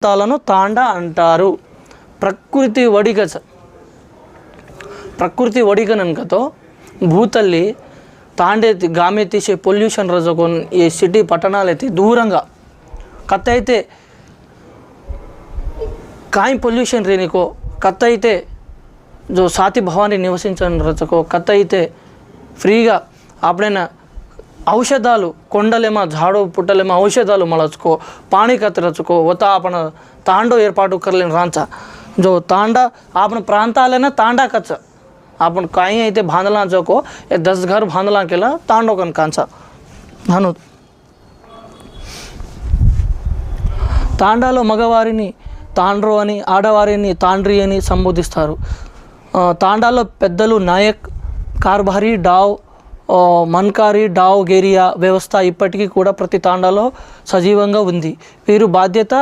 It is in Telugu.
ప్రాంతాలను తాండా అంటారు. ప్రకృతి ಒಡಿಗನನ್ಕతో భూతల్లి తాండేతి గామెతిసే పొల్యూషన్ రజకొని ఈ సిటీ పట్టణాలైతే దూరంగా కత్త అయితే కాయి పొల్యూషన్ రేనికో కత్త అయితే जो साथी भवानी నివసించని రచకో కత్త అయితే ఫ్రీగా आपणेना औषधालू కొండలేమా झाड़ो पुट्टलेमा औषधालू मळचको पाणी कत रचको होता आपण तांडो एर्पाटू करलेन रांचा जो तांडा आपण प्रांतालेना तांडा कच आपण काही అయితే बांधला जको 10 घर बांधला केला तांडो कन कांचा हनु తాండాలో మగవారిని తాండ్రో అని ఆడవారిని తాండ్రి అని సంబోధిస్తారు. తాండాలో పెద్దలు నాయక్ కార్భారీ డావ్ మన్కారీ డావ్ గేరియా వ్యవస్థ ఇప్పటికీ కూడా ప్రతి తాండాలో సజీవంగా ఉంది. వీరు బాధ్యత